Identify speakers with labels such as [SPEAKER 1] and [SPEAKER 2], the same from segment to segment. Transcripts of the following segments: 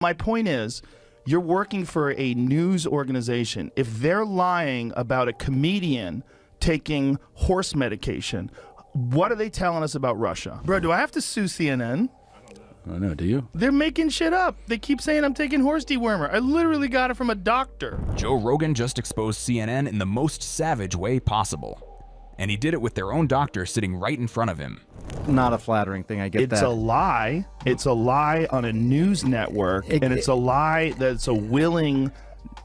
[SPEAKER 1] My point is, you're working for a news organization. If they're lying about a comedian taking horse medication, what are they telling us about Russia? Bro, do I have to sue CNN?
[SPEAKER 2] I don't know, do you?
[SPEAKER 1] They're making shit up. They keep saying I'm taking horse dewormer. I literally got it from a doctor.
[SPEAKER 3] Joe Rogan just exposed CNN in the most savage way possible. And he did it with their own doctor sitting right in front of him.
[SPEAKER 4] Not a flattering thing, I get that.
[SPEAKER 1] It's a lie. It's a lie on a news network, and it's a lie that's a willing...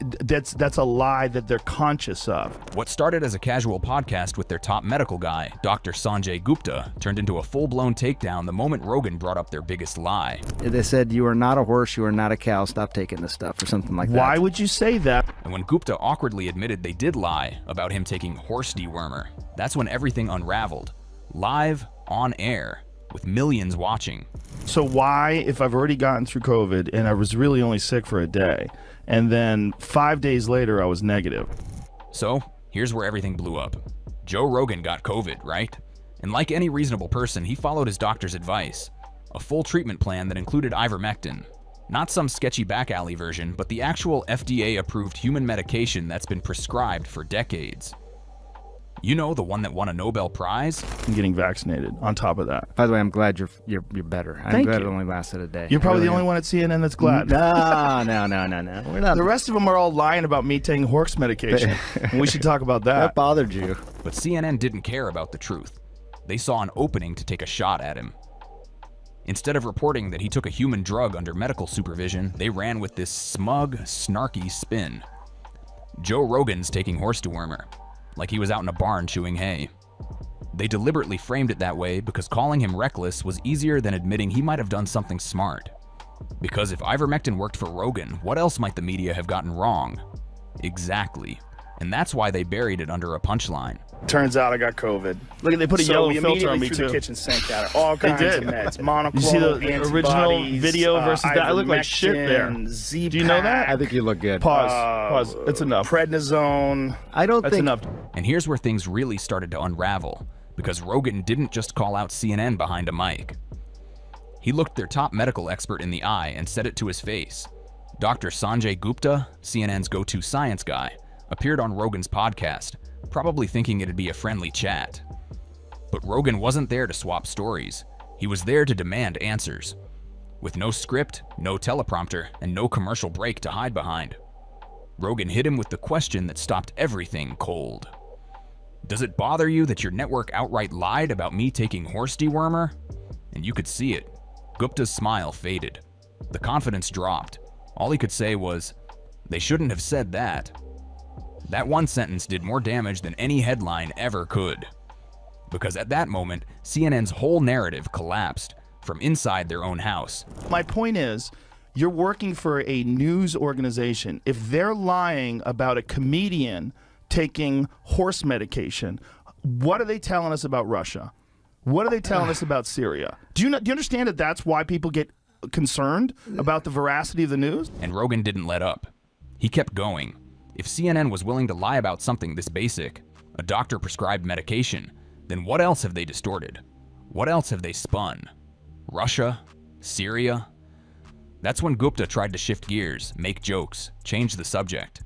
[SPEAKER 1] That's a lie that they're conscious of.
[SPEAKER 3] What started as a casual podcast with their top medical guy, Dr. Sanjay Gupta, turned into a full-blown takedown the moment Rogan brought up their biggest lie.
[SPEAKER 4] They said, you are not a horse, you are not a cow, stop taking this stuff, or something like that.
[SPEAKER 1] Why would you say that?
[SPEAKER 3] And when Gupta awkwardly admitted they did lie about him taking horse dewormer, that's when everything unraveled. Live, on air, with millions watching.
[SPEAKER 1] So why, if I've already gotten through COVID and I was really only sick for a day, and then 5 days later I was negative?
[SPEAKER 3] So, here's where everything blew up. Joe Rogan got COVID, right? And like any reasonable person, he followed his doctor's advice. A full treatment plan that included ivermectin. Not some sketchy back alley version, but the actual FDA-approved human medication that's been prescribed for decades. You know, the one that won a Nobel Prize?
[SPEAKER 1] I'm getting vaccinated on top of that.
[SPEAKER 4] By the way, I'm glad you're better. I'm glad it only lasted a day.
[SPEAKER 1] You're probably the only one at CNN that's glad.
[SPEAKER 4] No. We're not.
[SPEAKER 1] The rest of them are all lying about me taking horse medication. And we should talk about that.
[SPEAKER 4] That bothered you.
[SPEAKER 3] But CNN didn't care about the truth. They saw an opening to take a shot at him. Instead of reporting that he took a human drug under medical supervision, they ran with this smug, snarky spin. Joe Rogan's taking horse dewormer, like he was out in a barn chewing hay. They deliberately framed it that way because calling him reckless was easier than admitting he might have done something smart. Because if ivermectin worked for Rogan, what else might the media have gotten wrong? Exactly. And that's why they buried it under a punchline.
[SPEAKER 1] Turns out I got COVID. Look, they put a yellow filter on me too.
[SPEAKER 5] The kitchen sink out all kinds of meds. Monoclonal,
[SPEAKER 1] you see the original video versus that? I look like shit there.
[SPEAKER 5] Z-Pack.
[SPEAKER 1] Do you know that?
[SPEAKER 4] I think you look good.
[SPEAKER 1] Pause. It's enough.
[SPEAKER 5] Prednisone.
[SPEAKER 1] That's enough.
[SPEAKER 3] And here's where things really started to unravel, because Rogan didn't just call out CNN behind a mic. He looked their top medical expert in the eye and said it to his face. Dr. Sanjay Gupta, CNN's go-to science guy, appeared on Rogan's podcast, probably thinking it'd be a friendly chat. But Rogan wasn't there to swap stories. He was there to demand answers. With no script, no teleprompter, and no commercial break to hide behind. Rogan hit him with the question that stopped everything cold. Does it bother you that your network outright lied about me taking horse dewormer? And you could see it. Gupta's smile faded. The confidence dropped. All he could say was, they shouldn't have said that. That one sentence did more damage than any headline ever could. Because at that moment, CNN's whole narrative collapsed from inside their own house.
[SPEAKER 1] My point is, you're working for a news organization. If they're lying about a comedian taking horse medication, what are they telling us about Russia? What are they telling us about Syria? Do you understand that that's why people get concerned about the veracity of the news?
[SPEAKER 3] And Rogan didn't let up. He kept going. If CNN was willing to lie about something this basic, a doctor-prescribed medication, then what else have they distorted? What else have they spun? Russia? Syria? That's when Gupta tried to shift gears, make jokes, change the subject.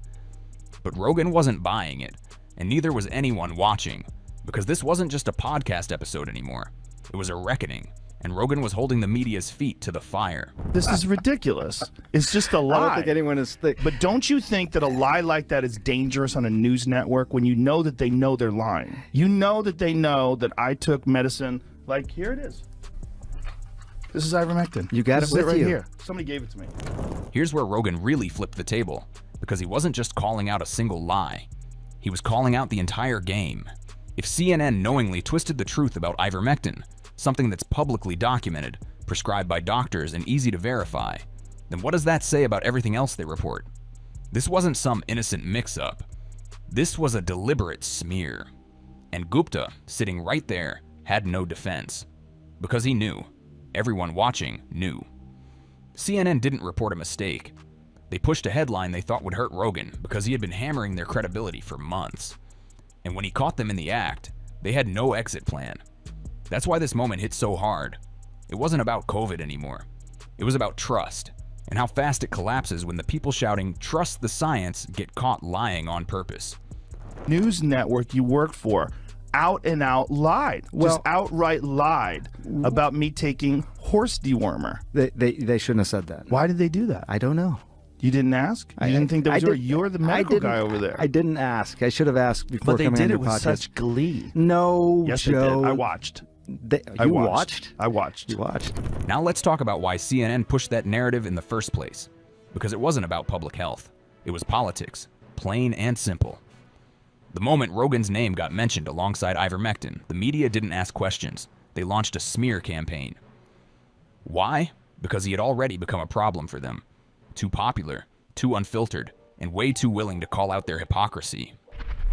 [SPEAKER 3] But Rogan wasn't buying it, and neither was anyone watching, because this wasn't just a podcast episode anymore. It was a reckoning, and Rogan was holding the media's feet to the fire.
[SPEAKER 1] This is ridiculous. It's just a lie.
[SPEAKER 4] I don't think anyone is
[SPEAKER 1] But don't you think that a lie like that is dangerous on a news network when you know that they know they're lying? You know that they know that I took medicine, like here it is. This is ivermectin.
[SPEAKER 4] You got
[SPEAKER 1] this
[SPEAKER 4] it with
[SPEAKER 1] right
[SPEAKER 4] you.
[SPEAKER 1] here. Somebody gave it to me.
[SPEAKER 3] Here's where Rogan really flipped the table, because he wasn't just calling out a single lie. He was calling out the entire game. If CNN knowingly twisted the truth about ivermectin, something that's publicly documented, prescribed by doctors and easy to verify, then what does that say about everything else they report? This wasn't some innocent mix-up. This was a deliberate smear. And Gupta, sitting right there, had no defense. Because he knew. Everyone watching knew. CNN didn't report a mistake. They pushed a headline they thought would hurt Rogan because he had been hammering their credibility for months. And when he caught them in the act, they had no exit plan. That's why this moment hit so hard. It wasn't about COVID anymore. It was about trust. and how fast it collapses when the people shouting, "Trust the science," get caught lying on purpose.
[SPEAKER 1] News network you work for out and out lied, just outright lied about me taking horse dewormer.
[SPEAKER 4] They shouldn't have said that.
[SPEAKER 1] Why did they do that?
[SPEAKER 4] I don't know.
[SPEAKER 1] You didn't ask? You didn't think that was you're the medical guy over there.
[SPEAKER 4] I didn't ask. I should have asked before
[SPEAKER 1] But they
[SPEAKER 4] coming
[SPEAKER 1] did
[SPEAKER 4] on
[SPEAKER 1] it
[SPEAKER 4] your
[SPEAKER 1] with
[SPEAKER 4] podcast.
[SPEAKER 1] such glee.
[SPEAKER 4] No,
[SPEAKER 1] Yes,
[SPEAKER 4] Joe.
[SPEAKER 1] they did. I watched.
[SPEAKER 4] You watched?
[SPEAKER 1] I watched.
[SPEAKER 4] You watched.
[SPEAKER 3] Now let's talk about why CNN pushed that narrative in the first place. Because it wasn't about public health. It was politics. Plain and simple. The moment Rogan's name got mentioned alongside ivermectin, the media didn't ask questions. They launched a smear campaign. Why? Because he had already become a problem for them. Too popular, too unfiltered, and way too willing to call out their hypocrisy.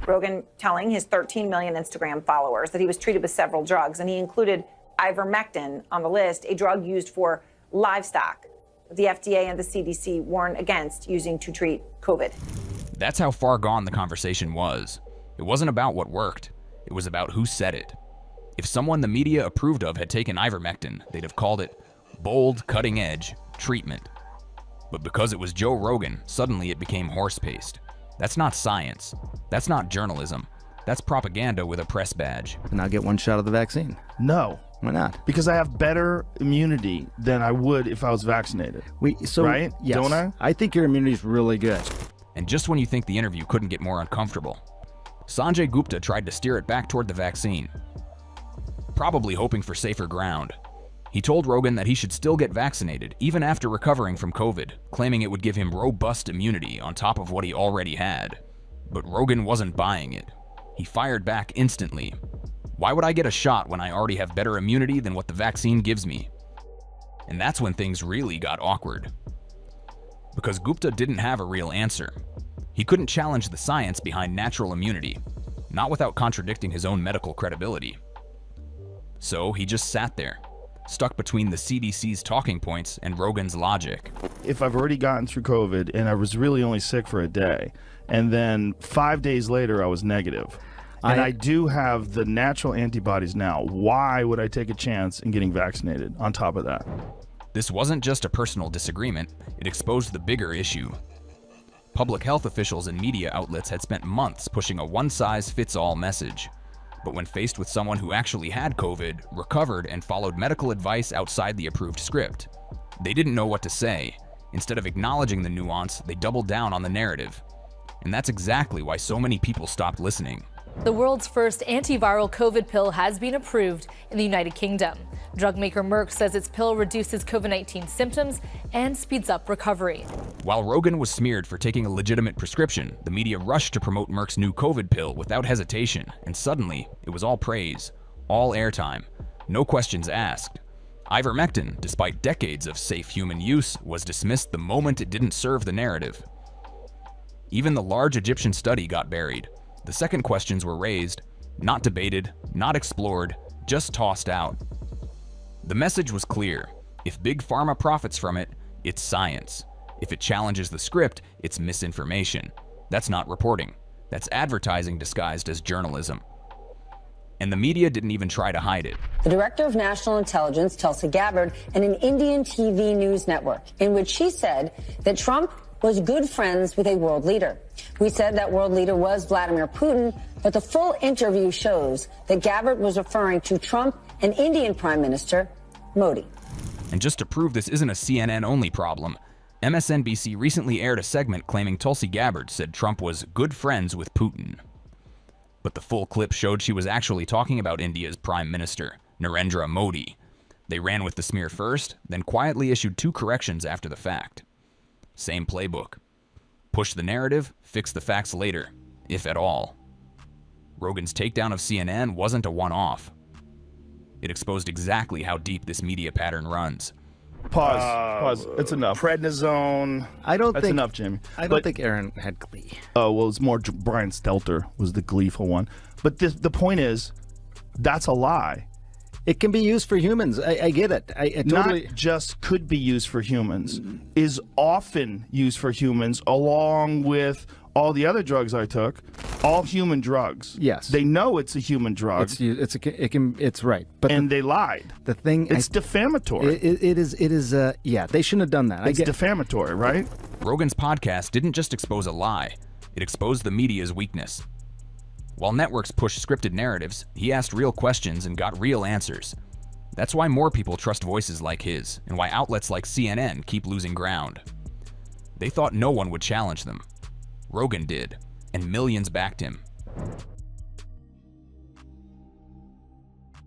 [SPEAKER 6] Rogan telling his 13 million Instagram followers that he was treated with several drugs, and he included ivermectin on the list, a drug used for livestock. The FDA and the CDC warn against using to treat COVID.
[SPEAKER 3] That's how far gone the conversation was. It wasn't about what worked. It was about who said it. If someone the media approved of had taken ivermectin, they'd have called it bold, cutting-edge treatment. But because it was Joe Rogan, suddenly it became horse-paced. That's not science. That's not journalism. That's propaganda with a press badge.
[SPEAKER 4] And I'll get one shot of the vaccine.
[SPEAKER 1] No.
[SPEAKER 4] Why not?
[SPEAKER 1] Because I have better immunity than I would if I was vaccinated. Right?
[SPEAKER 4] Yes.
[SPEAKER 1] Don't I?
[SPEAKER 4] I think your immunity is really good.
[SPEAKER 3] And just when you think the interview couldn't get more uncomfortable, Sanjay Gupta tried to steer it back toward the vaccine, probably hoping for safer ground. He told Rogan that he should still get vaccinated, even after recovering from COVID, claiming it would give him robust immunity on top of what he already had. But Rogan wasn't buying it. He fired back instantly. Why would I get a shot when I already have better immunity than what the vaccine gives me? And that's when things really got awkward. Because Gupta didn't have a real answer. He couldn't challenge the science behind natural immunity, not without contradicting his own medical credibility. So he just sat there, stuck between the CDC's talking points and Rogan's logic.
[SPEAKER 1] If I've already gotten through COVID and I was really only sick for a day, and then 5 days later I was negative, and I do have the natural antibodies now, why would I take a chance in getting vaccinated on top of that?
[SPEAKER 3] This wasn't just a personal disagreement, it exposed the bigger issue. Public health officials and media outlets had spent months pushing a one-size-fits-all message. But when faced with someone who actually had COVID, recovered, and followed medical advice outside the approved script, they didn't know what to say. Instead of acknowledging the nuance, they doubled down on the narrative. And that's exactly why so many people stopped listening.
[SPEAKER 7] The world's first antiviral COVID pill has been approved in the United Kingdom. Drug maker Merck says its pill reduces COVID-19 symptoms and speeds up recovery.
[SPEAKER 3] While Rogan was smeared for taking a legitimate prescription, the media rushed to promote Merck's new COVID pill without hesitation, and suddenly, it was all praise, all airtime, no questions asked. Ivermectin, despite decades of safe human use, was dismissed the moment it didn't serve the narrative. Even the large Egyptian study got buried. The second questions were raised, not debated, not explored, just tossed out. The message was clear. If Big Pharma profits from it, it's science. If it challenges the script, it's misinformation. That's not reporting. That's advertising disguised as journalism. And the media didn't even try to hide it.
[SPEAKER 8] The director of national intelligence, Tulsi Gabbard, in an Indian TV news network, in which she said that Trump was good friends with a world leader. We said that world leader was Vladimir Putin, but the full interview shows that Gabbard was referring to Trump and Indian Prime Minister Modi.
[SPEAKER 3] And just to prove this isn't a CNN-only problem, MSNBC recently aired a segment claiming Tulsi Gabbard said Trump was good friends with Putin. But the full clip showed she was actually talking about India's Prime Minister, Narendra Modi. They ran with the smear first, then quietly issued 2 corrections after the fact. Same playbook. Push the narrative, fix the facts later, if at all. Rogan's takedown of CNN wasn't a one-off. It exposed exactly how deep this media pattern runs.
[SPEAKER 1] Pause. It's enough.
[SPEAKER 5] Prednisone.
[SPEAKER 1] That's enough, Jamie.
[SPEAKER 4] I don't think Aaron had glee.
[SPEAKER 1] Oh, well, it's more Brian Stelter was the gleeful one. But the point is, that's a lie.
[SPEAKER 4] It can be used for humans. I get it. I totally.
[SPEAKER 1] Not just could be used for humans, is often used for humans along with all the other drugs I took. all human drugs.
[SPEAKER 4] Yes.
[SPEAKER 1] They know it's a human drug.
[SPEAKER 4] It's right. But
[SPEAKER 1] and they lied.
[SPEAKER 4] The thing
[SPEAKER 1] it's defamatory.
[SPEAKER 4] It is yeah, they shouldn't have done that.
[SPEAKER 1] It's defamatory, right?
[SPEAKER 3] Rogan's podcast didn't just expose a lie, it exposed the media's weakness. While networks pushed scripted narratives, he asked real questions and got real answers. That's why more people trust voices like his, and why outlets like CNN keep losing ground. They thought no one would challenge them. Rogan did, and millions backed him.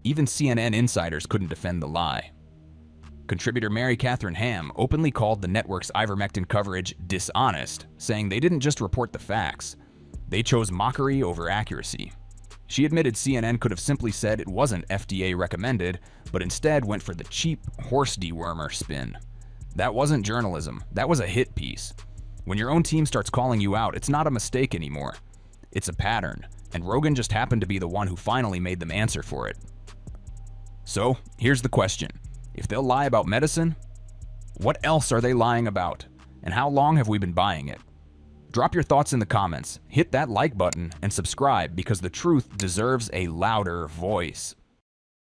[SPEAKER 3] Even CNN insiders couldn't defend the lie. Contributor Mary Catherine Ham openly called the network's ivermectin coverage dishonest, saying they didn't just report the facts. They chose mockery over accuracy. She admitted CNN could have simply said it wasn't FDA recommended, but instead went for the cheap horse dewormer spin. That wasn't journalism, that was a hit piece. When your own team starts calling you out, it's not a mistake anymore. It's a pattern, and Rogan just happened to be the one who finally made them answer for it. So, here's the question. If they'll lie about medicine, what else are they lying about? And how long have we been buying it? Drop your thoughts in the comments, hit that like button, and subscribe because the truth deserves a louder voice.